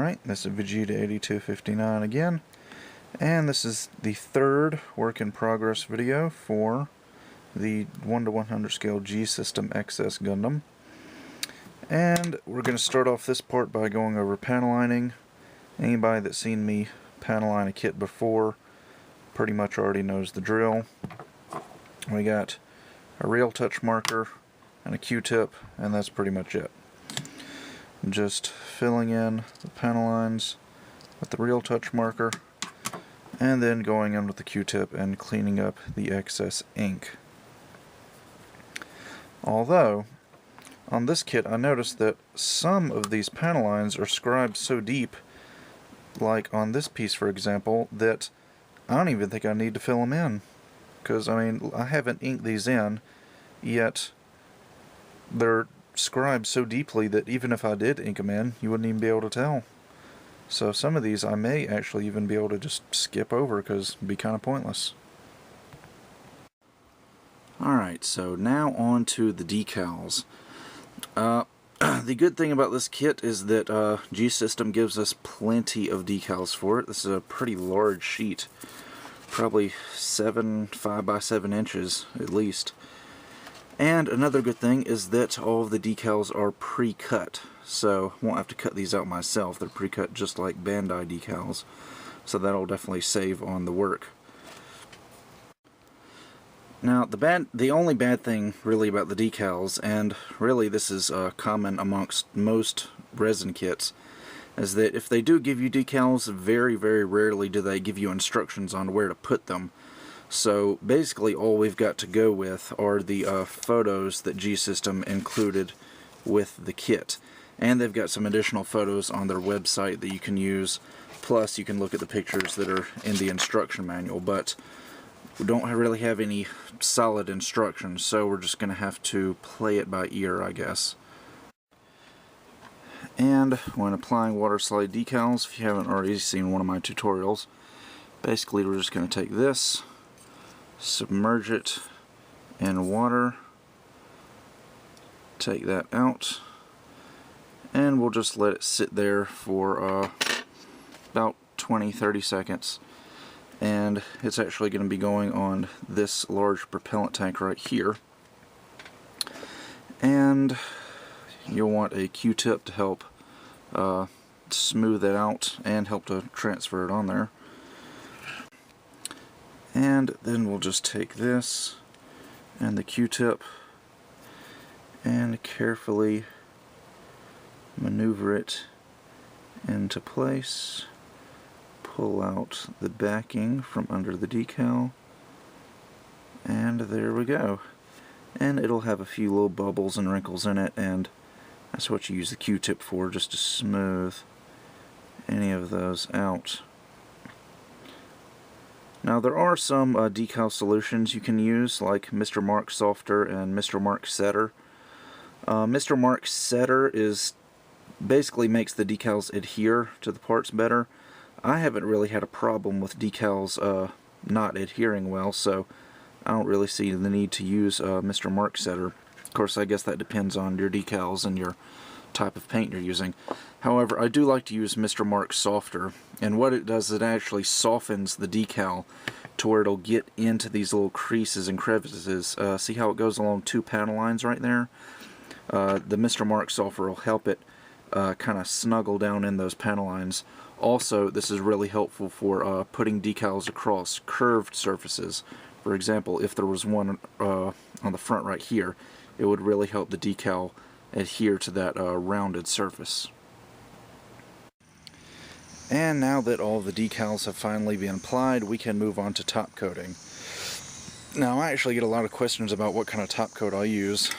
Alright, this is Vegeta8259 again, and this is the third work in progress video for the 1:100 scale G system Ex-S Gundam. And we're going to start off this part by going over panel lining. Anybody that's seen me panel line a kit before pretty much already knows the drill. We got a real touch marker and a Q-tip, and that's pretty much it. Just filling in the panel lines with the real touch marker, and then going in with the Q-tip and cleaning up the excess ink. Although, on this kit I noticed that some of these panel lines are scribed so deep, like on this piece for example, that I don't even think I need to fill them in. Because, I mean, I haven't inked these in, yet they're scribed so deeply that even if I did ink them in, you wouldn't even be able to tell. So some of these I may actually even be able to just skip over because it'd be kind of pointless. Alright, so now on to the decals. The good thing about this kit is that G-System gives us plenty of decals for it. This is a pretty large sheet. Probably 5 by 7 inches at least. And another good thing is that all of the decals are pre-cut, so I won't have to cut these out myself. They're pre-cut just like Bandai decals, so that'll definitely save on the work. Now the only bad thing really about the decals, and really this is common amongst most resin kits, is that if they do give you decals, very, very rarely do they give you instructions on where to put them. So basically all we've got to go with are the photos that G-System included with the kit. And they've got some additional photos on their website that you can use, plus you can look at the pictures that are in the instruction manual, but we don't really have any solid instructions, so we're just going to have to play it by ear, I guess. And when applying water slide decals, if you haven't already seen one of my tutorials, basically we're just going to take this, submerge it in water, take that out, and we'll just let it sit there for about 20-30 seconds. And it's actually going to be going on this large propellant tank right here. And you'll want a Q-tip to help smooth it out and help to transfer it on there. And then we'll just take this and the Q-tip and carefully maneuver it into place. Pull out the backing from under the decal, and there we go. And it'll have a few little bubbles and wrinkles in it, and that's what you use the Q-tip for, just to smooth any of those out. Now there are some decal solutions you can use, like Mr. Mark Softer and Mr. Mark Setter. Mr. Mark Setter basically makes the decals adhere to the parts better. I haven't really had a problem with decals not adhering well, so I don't really see the need to use Mr. Mark Setter. Of course, I guess that depends on your decals and your type of paint you're using. However, I do like to use Mr. Mark Softer, and what it does is it actually softens the decal to where it'll get into these little creases and crevices. See how it goes along 2 panel lines right there? The Mr. Mark Softer will help it kind of snuggle down in those panel lines. Also, this is really helpful for putting decals across curved surfaces. For example, if there was one on the front right here, it would really help the decal adhere to that rounded surface. And now that all the decals have finally been applied, we can move on to top coating. Now, I actually get a lot of questions about what kind of top coat I use.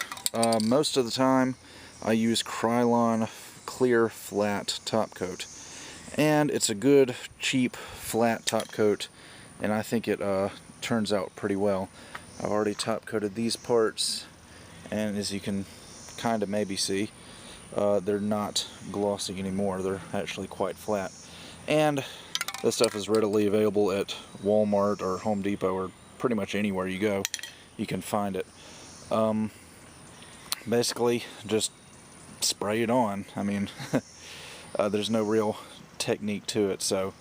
Most of the time, I use Krylon Clear Flat top coat. And it's a good, cheap, flat top coat, and I think it turns out pretty well. I've already top coated these parts, and as you can kind of maybe see, they're not glossy anymore. They're actually quite flat. And this stuff is readily available at Walmart or Home Depot or pretty much anywhere you go. You can find it. Basically, just spray it on. I mean, There's no real technique to it, so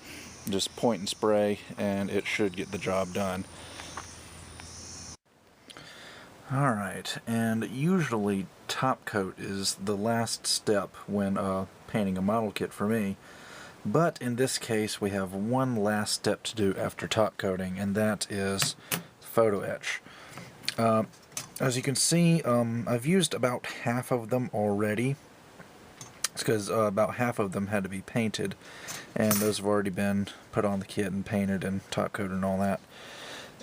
just point and spray and it should get the job done. Alright, and usually top coat is the last step when painting a model kit for me, but in this case we have one last step to do after top coating, and that is photo etch. As you can see, I've used about half of them already. It's because about half of them had to be painted, and those have already been put on the kit and painted and top coated and all that.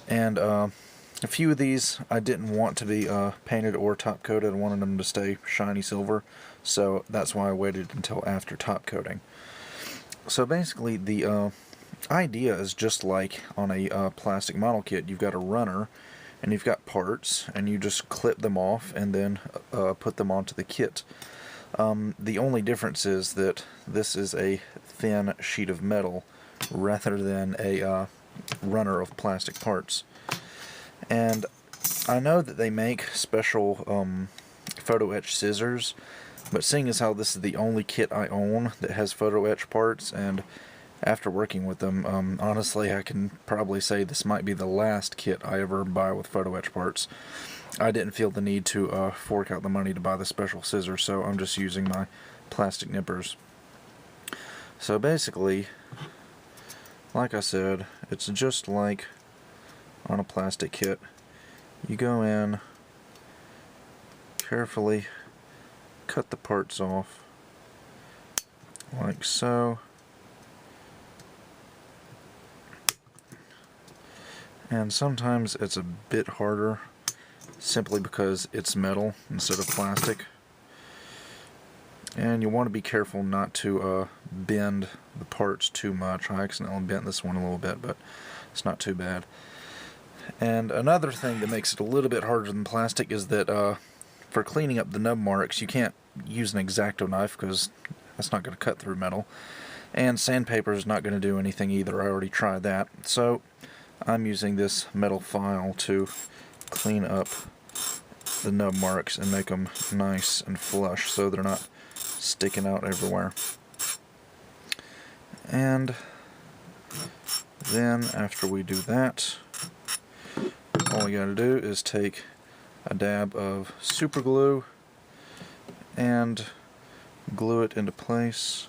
And a few of these I didn't want to be painted or top coated. I wanted them to stay shiny silver, so that's why I waited until after top coating. So basically the idea is just like on a plastic model kit. You've got a runner and you've got parts, and you just clip them off and then put them onto the kit. The only difference is that this is a thin sheet of metal rather than a runner of plastic parts. And I know that they make special photo etch scissors, but seeing as how this is the only kit I own that has photo etch parts, and after working with them, honestly I can probably say this might be the last kit I ever buy with photo etch parts. I didn't feel the need to fork out the money to buy the special scissors, so I'm just using my plastic nippers. So basically, like I said, it's just like on a plastic kit. You go in, carefully cut the parts off, like so. And sometimes it's a bit harder simply because it's metal instead of plastic. And you want to be careful not to bend the parts too much. I accidentally bent this one a little bit, but it's not too bad. And another thing that makes it a little bit harder than plastic is that for cleaning up the nub marks, you can't use an X-Acto knife because that's not going to cut through metal. And sandpaper is not going to do anything either. I already tried that. So I'm using this metal file to clean up the nub marks and make them nice and flush so they're not sticking out everywhere. And then after we do that, all we gotta do is take a dab of super glue and glue it into place.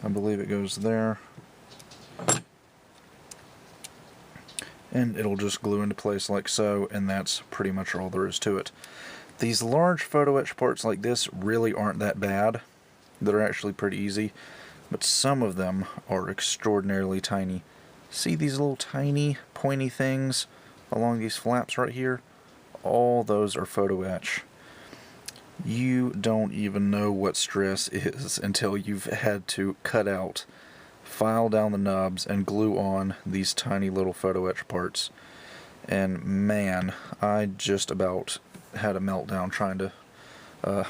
I believe it goes there. And it'll just glue into place like so, and that's pretty much all there is to it. These large photo etch parts like this really aren't that bad. They're actually pretty easy, but some of them are extraordinarily tiny. See these little tiny pointy things along these flaps right here? All those are photo etch. You don't even know what stress is until you've had to cut out, file down the nubs, and glue on these tiny little photo etch parts. And man, I just about had a meltdown trying to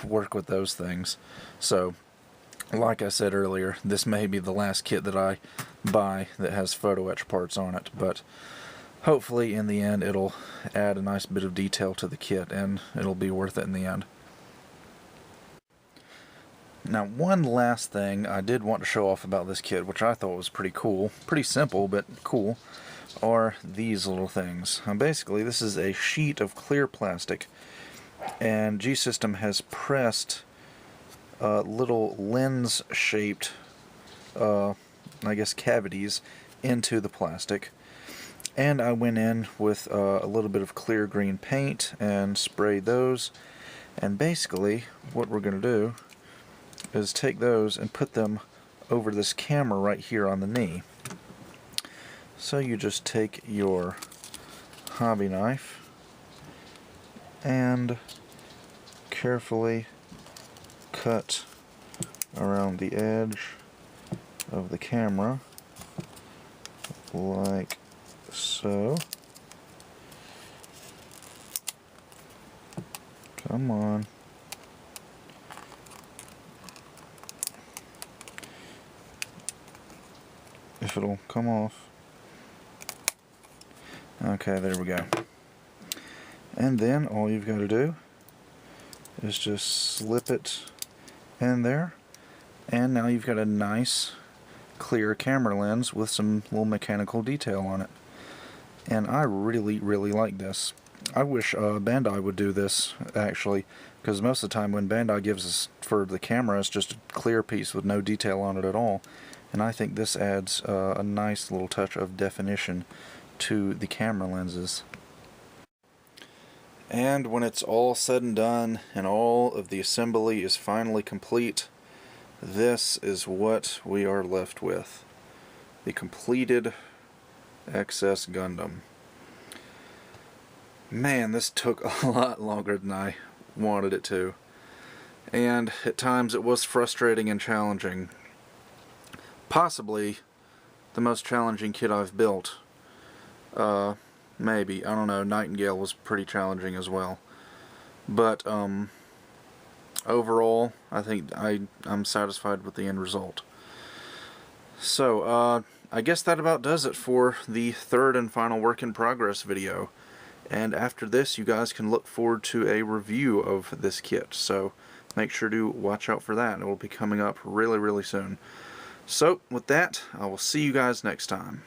work with those things. So, like I said earlier, this may be the last kit that I buy that has photo etch parts on it, but hopefully in the end it'll add a nice bit of detail to the kit and it'll be worth it in the end. Now, one last thing I did want to show off about this kit, which I thought was pretty cool, pretty simple but cool, are these little things. Basically, this is a sheet of clear plastic, and G-System has pressed little lens-shaped, I guess, cavities into the plastic. And I went in with a little bit of clear green paint and sprayed those. And basically, what we're going to do is take those and put them over this camera right here on the knee. So you just take your hobby knife and carefully cut around the edge of the camera like so. Come on. If it'll come off. Okay, there we go. And then all you've got to do is just slip it in there And now you've got a nice clear camera lens with some little mechanical detail on it. And I really like this. I wish Bandai would do this, actually, because most of the time when Bandai gives us for the camera, it's just a clear piece with no detail on it at all. And I think this adds a nice little touch of definition to the camera lenses. And when it's all said and done and all of the assembly is finally complete, this is what we are left with. The completed Ex-S Gundam. Man, this took a lot longer than I wanted it to. And at times it was frustrating and challenging. Possibly the most challenging kit I've built. Maybe. I don't know. Nightingale was pretty challenging as well. But, overall, I think I'm satisfied with the end result. So, I guess that about does it for the third and final work in progress video. And after this, you guys can look forward to a review of this kit. So, make sure to watch out for that. It will be coming up really soon. So, with that, I will see you guys next time.